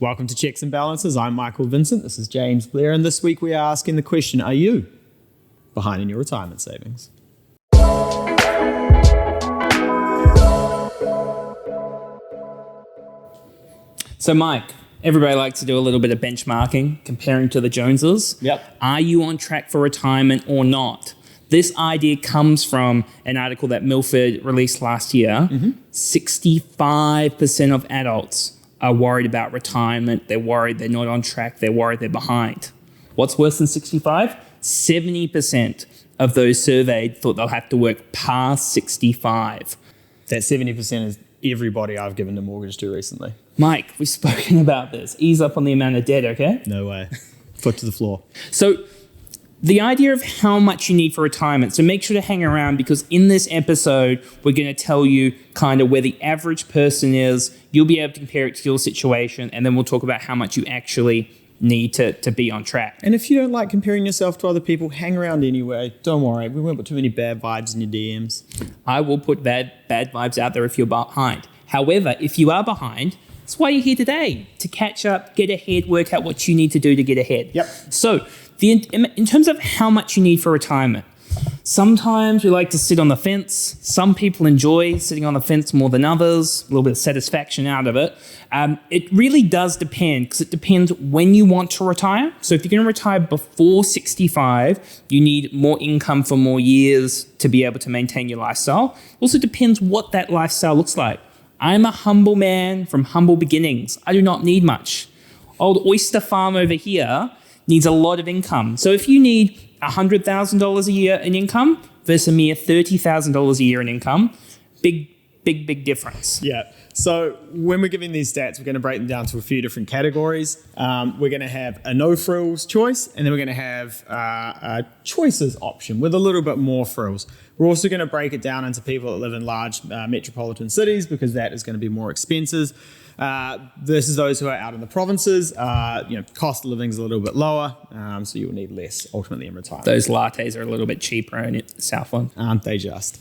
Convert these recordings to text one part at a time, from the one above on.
Welcome to Checks and Balances. I'm Michael Vincent. This is James Blair. And this week we are asking the question, are you behind in your retirement savings? So Mike, everybody likes to do a little bit of benchmarking, comparing to the Joneses. Yep. Are you on track for retirement or not? This idea comes from an article that Milford released last year. 65% of adults are worried about retirement. They're worried they're not on track. They're worried they're behind. What's worse than 65? 70% of those surveyed thought they'll have to work past 65. That 70% is everybody I've given a mortgage to recently. Mike, we've spoken about this. Ease up on the amount of debt, okay? No way. Foot to the floor. So the idea of how much you need for retirement. So make sure to hang around because in this episode, we're going to tell you kind of where the average person is. You'll be able to compare it to your situation, and then we'll talk about how much you actually need to be on track. And if you don't like comparing yourself to other people, hang around anyway. Don't worry. We won't put too many bad vibes in your DMs. I will put bad vibes out there if you're behind. However, if you are behind, that's why you're here today, to catch up, get ahead, work out what you need to do to get ahead. Yep. So in terms of how much you need for retirement, sometimes we like to sit on the fence. Some people enjoy sitting on the fence more than others, a little bit of satisfaction out of it. It really does depend because it depends when you want to retire. So if you're going to retire before 65, you need more income for more years to be able to maintain your lifestyle. Also depends what that lifestyle looks like. I'm a humble man from humble beginnings. I do not need much. Old oyster farm over here needs a lot of income. So if you need $100,000 a year in income versus a mere $30,000 a year in income, big difference. Yeah. So when we're giving these stats, we're going to break them down to a few different categories. We're going to have a no frills choice, and then we're going to have a choices option with a little bit more frills. We're also going to break it down into people that live in large metropolitan cities because that is going to be more expensive versus those who are out in the provinces. Cost of living is a little bit lower, so you'll need less ultimately in retirement. Those lattes are a little bit cheaper in Southland. Aren't they just?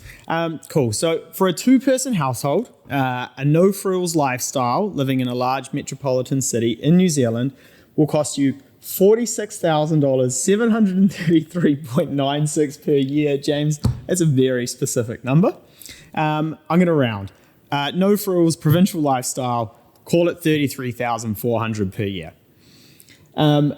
Cool. So for a two-person household, a no-frills lifestyle living in a large metropolitan city in New Zealand will cost you $46,000, $733.96 per year. James, that's a very specific number. I'm going to round. No frills, provincial lifestyle, call it $33,400 per year. A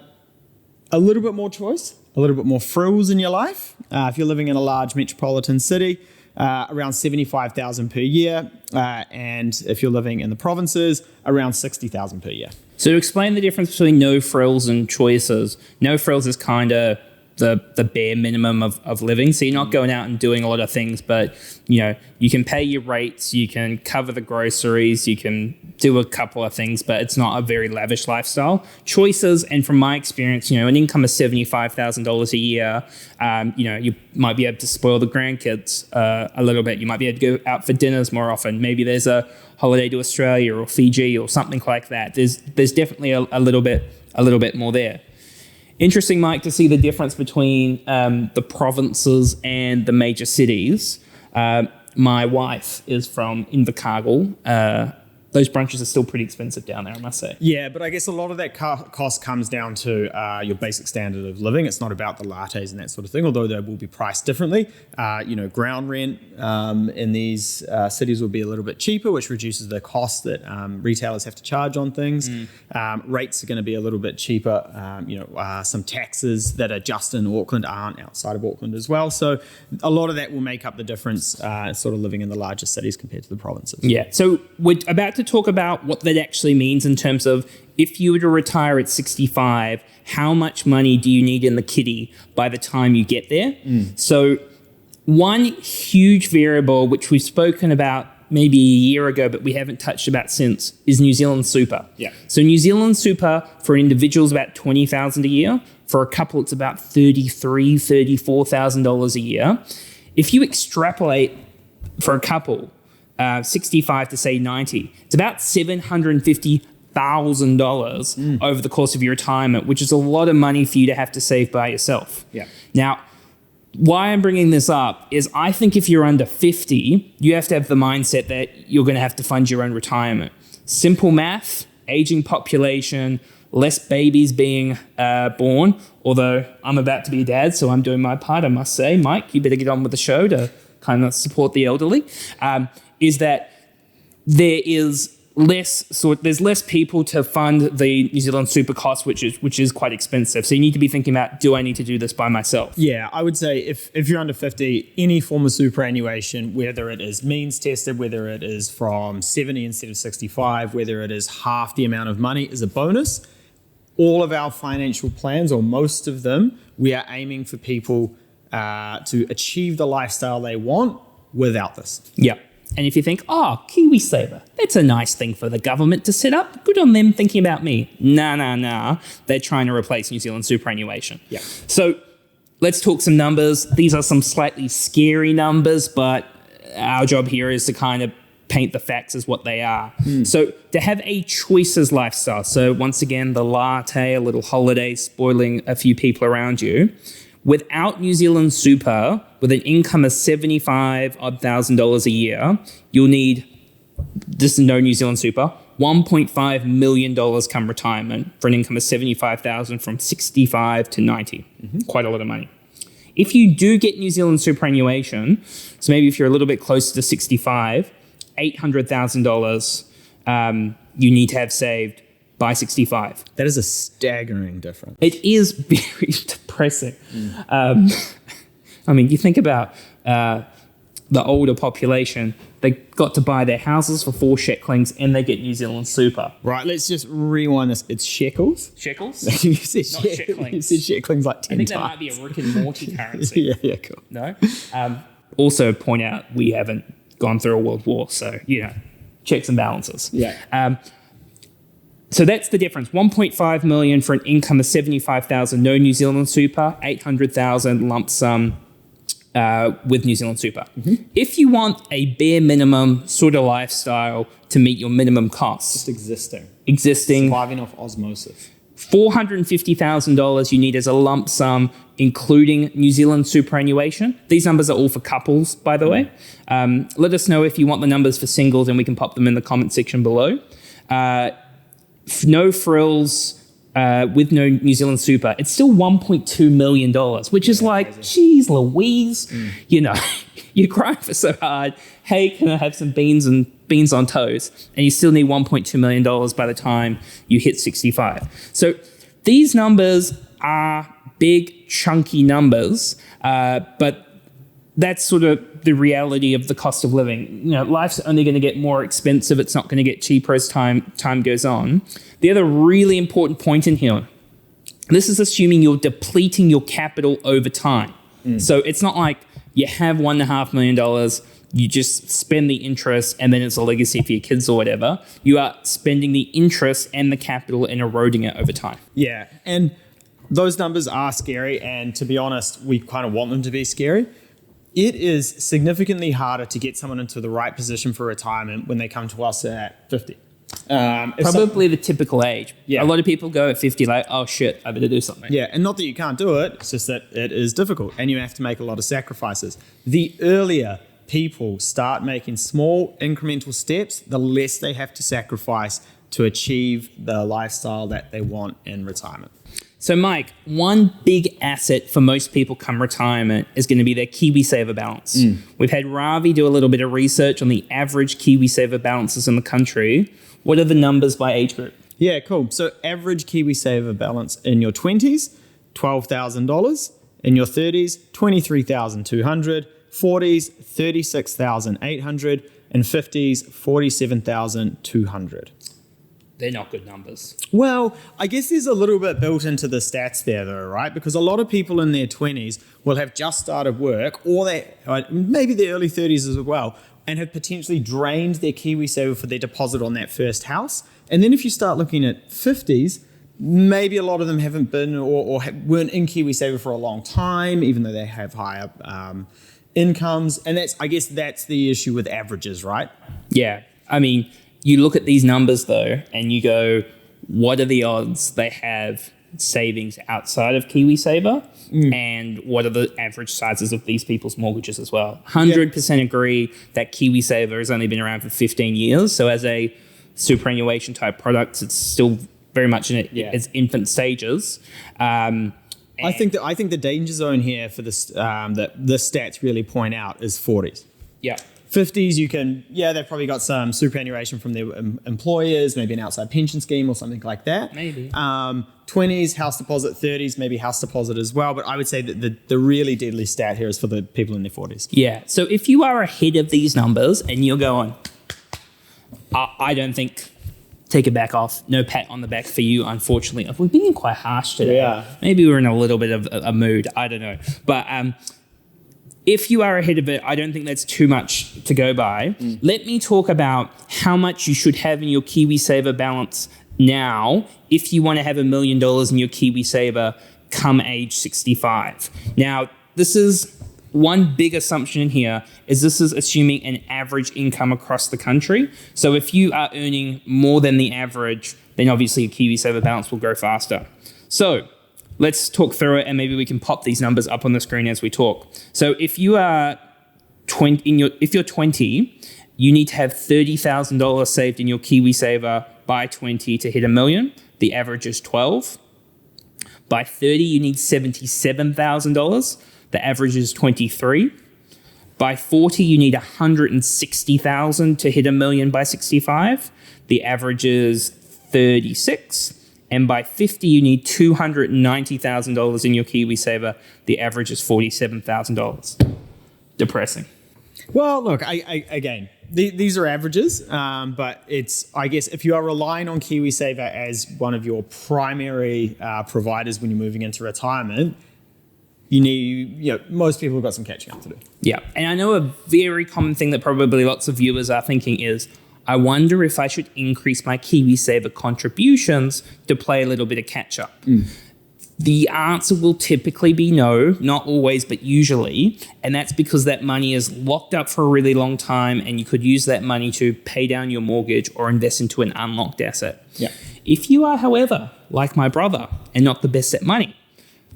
little bit more choice, a little bit more frills in your life. If you're living in a large metropolitan city, around $75,000 per year. And if you're living in the provinces, around $60,000 per year. So to explain the difference between no frills and choices, no frills is kind of the bare minimum of living. So you're not going out and doing a lot of things, but you can pay your rates, you can cover the groceries, you can do a couple of things, but it's not a very lavish lifestyle. Choices, and from my experience, an income of $75,000 a year, you might be able to spoil the grandkids a little bit. You might be able to go out for dinners more often. Maybe there's a holiday to Australia or Fiji or something like that. There's definitely a little bit more there. Interesting, Mike, to see the difference between the provinces and the major cities. My wife is from Invercargill. Those brunches are still pretty expensive down there, I must say. Yeah, but I guess a lot of that cost comes down to your basic standard of living. It's not about the lattes and that sort of thing, although they will be priced differently. Ground rent in these cities will be a little bit cheaper, which reduces the cost that retailers have to charge on things. Rates are going to be a little bit cheaper. Some taxes that are just in Auckland aren't outside of Auckland as well. So a lot of that will make up the difference sort of living in the larger cities compared to the provinces. Yeah, so we're about to talk about what that actually means in terms of if you were to retire at 65, how much money do you need in the kitty by the time you get there? So one huge variable, which we've spoken about maybe a year ago, but we haven't touched about since, is New Zealand Super. Yeah. So New Zealand Super for an individual is about $20,000 a year. For a couple, it's about $33,000, $34,000 a year. If you extrapolate for a couple, 65 to say 90, it's about $750,000 over the course of your retirement, which is a lot of money for you to have to save by yourself. Yeah. Now, why I'm bringing this up is I think if you're under 50, you have to have the mindset that you're going to have to fund your own retirement. Simple math aging population, less babies being born, although I'm about to be a dad, so I'm doing my part, I must say. Mike, you better get on with the show to kind of support the elderly, is that there's less people to fund the New Zealand super cost, which is quite expensive. So you need to be thinking about, do I need to do this by myself? Yeah, I would say if you're under 50, any form of superannuation, whether it is means tested, whether it is from 70 instead of 65, whether it is half the amount of money, is a bonus. All of our financial plans, or most of them, we are aiming for people to achieve the lifestyle they want without this. Yeah. And if you think, KiwiSaver, that's a nice thing for the government to set up. Good on them thinking about me. Nah. They're trying to replace New Zealand superannuation. Yeah. So let's talk some numbers. These are some slightly scary numbers, but our job here is to kind of paint the facts as what they are. So to have a choices lifestyle, so once again, the latte, a little holiday, spoiling a few people around you, without New Zealand super, with an income of $75,000 a year, you'll need, this is no New Zealand super, $1.5 million come retirement for an income of $75,000 from 65 to 90. Quite a lot of money. If you do get New Zealand superannuation, so maybe if you're a little bit closer to 65, $800,000 you need to have saved by 65. That is a staggering difference. It is very depressing. I mean, you think about the older population, they got to buy their houses for 4 shekels and they get New Zealand super. Right, let's just rewind this. It's shekels? Shekels? You said Not shekels. You said shekels like 10 I think times. that might be a Rick and Morty currency. Yeah, cool. No? Also point out, we haven't gone through a world war, so, checks and balances. Yeah. So that's the difference. 1.5 million for an income of 75,000, no New Zealand super, 800,000 lump sum with New Zealand super. If you want a bare minimum sort of lifestyle to meet your minimum costs, Just existing, surviving off osmosis. $450,000 you need as a lump sum, including New Zealand superannuation. These numbers are all for couples, by the way. Let us know if you want the numbers for singles, and we can pop them in the comment section below. No frills with no New Zealand super, it's still $1.2 million, which is like, crazy. Geez Louise, you're crying for so hard. Hey, can I have some beans on toast? And you still need $1.2 million by the time you hit 65. So these numbers are big, chunky numbers, but that's sort of the reality of the cost of living. Life's only going to get more expensive. It's not going to get cheaper as time goes on. The other really important point in here, this is assuming you're depleting your capital over time. So it's not like you have $1.5 million, you just spend the interest and then it's a legacy for your kids or whatever. You are spending the interest and the capital and eroding it over time. Yeah, and those numbers are scary, and to be honest, we kind of want them to be scary. It is significantly harder to get someone into the right position for retirement when they come to us at 50. Probably the typical age. Yeah. A lot of people go at 50 like, oh shit, I better do something. Yeah, and not that you can't do it, it's just that it is difficult and you have to make a lot of sacrifices. The earlier people start making small incremental steps, the less they have to sacrifice to achieve the lifestyle that they want in retirement. So Mike, one big asset for most people come retirement is going to be their KiwiSaver balance. We've had Ravi do a little bit of research on the average KiwiSaver balances in the country. What are the numbers by age group? Yeah, cool. So average KiwiSaver balance in your 20s, $12,000. In your 30s, $23,200. 40s, $36,800. And 50s, $47,200. They're not good numbers. Well, I guess there's a little bit built into the stats there though, right? Because a lot of people in their 20s will have just started work, or maybe their early 30s as well, and have potentially drained their KiwiSaver for their deposit on that first house. And then if you start looking at 50s, maybe a lot of them haven't been or weren't in KiwiSaver for a long time, even though they have higher incomes. And I guess that's the issue with averages, right? Yeah. I mean, you look at these numbers though, and you go, what are the odds they have savings outside of KiwiSaver? And what are the average sizes of these people's mortgages as well? 100% agree that KiwiSaver has only been around for 15 years. So as a superannuation type products. It's still very much in its infant stages. I think the danger zone here for this that the stats really point out is 40s. Yeah. 50s, they've probably got some superannuation from their employers, maybe an outside pension scheme or something like that. Maybe. 20s, house deposit. 30s, maybe house deposit as well. But I would say that the really deadly stat here is for the people in their 40s. Yeah. So if you are ahead of these numbers and you're going, I don't think, take it back off. No pat on the back for you, unfortunately. We're being quite harsh today. Yeah. Maybe we're in a little bit of a mood. I don't know. But if you are ahead of it, I don't think that's too much to go by. Let me talk about how much you should have in your KiwiSaver balance now if you want to have $1 million in your KiwiSaver come age 65. Now, this is one big assumption in here is this is assuming an average income across the country. So if you are earning more than the average, then obviously your KiwiSaver balance will grow faster. So let's talk through it, and maybe we can pop these numbers up on the screen as we talk. So if you are 20, if you're 20, you need to have $30,000 saved in your KiwiSaver by 20 to hit $1 million. The average is 12. By 30, you need $77,000. The average is 23. By 40, you need $160,000 to hit $1 million by 65. The average is 36. And by 50, you need $290,000 in your KiwiSaver. The average is $47,000. Depressing. Well, look, again, these are averages, but I guess if you are relying on KiwiSaver as one of your primary providers when you're moving into retirement, most people have got some catching up to do. Yeah, and I know a very common thing that probably lots of viewers are thinking is, I wonder if I should increase my KiwiSaver contributions to play a little bit of catch up. The answer will typically be no, not always, but usually. And that's because that money is locked up for a really long time and you could use that money to pay down your mortgage or invest into an unlocked asset. Yeah. If you are, however, like my brother and not the best at money,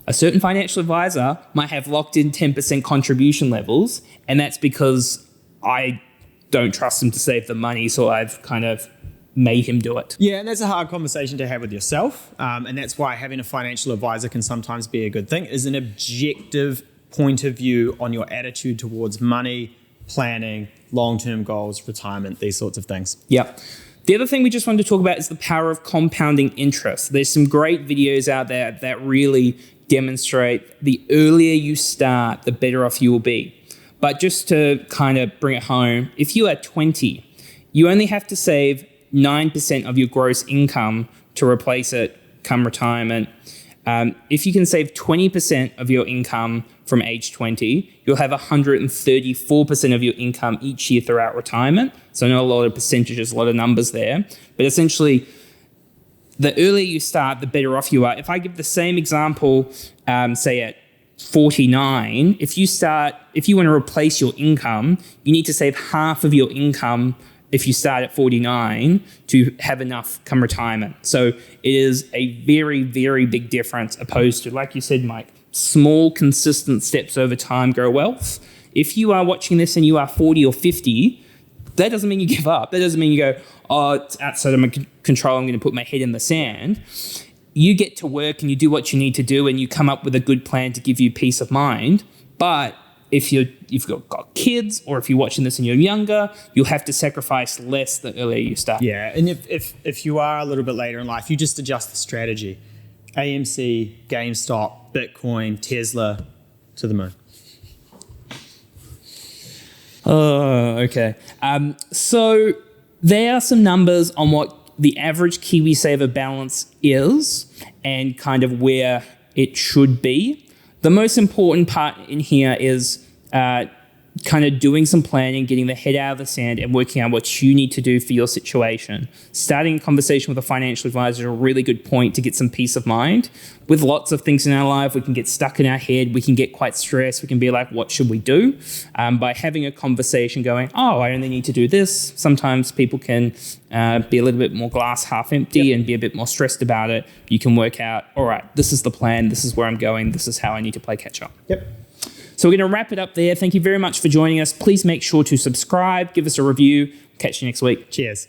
a certain financial advisor might have locked in 10% contribution levels, and that's because I don't trust him to save the money, so I've kind of made him do it. Yeah, and that's a hard conversation to have with yourself, and that's why having a financial advisor can sometimes be a good thing, is an objective point of view on your attitude towards money, planning, long-term goals, retirement, these sorts of things. Yep. The other thing we just wanted to talk about is the power of compounding interest. There's some great videos out there that really demonstrate the earlier you start, the better off you will be. But just to kind of bring it home, if you are 20, you only have to save 9% of your gross income to replace it come retirement. If you can save 20% of your income from age 20, you'll have 134% of your income each year throughout retirement. So I know a lot of percentages, a lot of numbers there, but essentially the earlier you start, the better off you are. If I give the same example, say at 49, if you want to replace your income, you need to save half of your income if you start at 49 to have enough come retirement. So it is a very, very big difference opposed to, like you said, Mike, small, consistent steps over time grow wealth. If you are watching this and you are 40 or 50, that doesn't mean you give up. That doesn't mean you go, oh, it's outside of my control, I'm going to put my head in the sand. You get to work and you do what you need to do and you come up with a good plan to give you peace of mind. But if you've got kids, or if you're watching this and you're younger, you'll have to sacrifice less the earlier you start. Yeah, and if you are a little bit later in life, you just adjust the strategy. AMC, GameStop, Bitcoin, Tesla, to the moon. Oh, okay. So there are some numbers on what the average KiwiSaver balance is and kind of where it should be. The most important part in here is kind of doing some planning, getting the head out of the sand and working out what you need to do for your situation. Starting a conversation with a financial advisor is a really good point to get some peace of mind. With lots of things in our life, we can get stuck in our head. We can get quite stressed. We can be like, what should we do? By having a conversation going, oh, I only need to do this. Sometimes people can be a little bit more glass half empty and be a bit more stressed about it. You can work out, all right, this is the plan. This is where I'm going. This is how I need to play catch up. Yep. So we're going to wrap it up there. Thank you very much for joining us. Please make sure to subscribe, give us a review. Catch you next week. Cheers.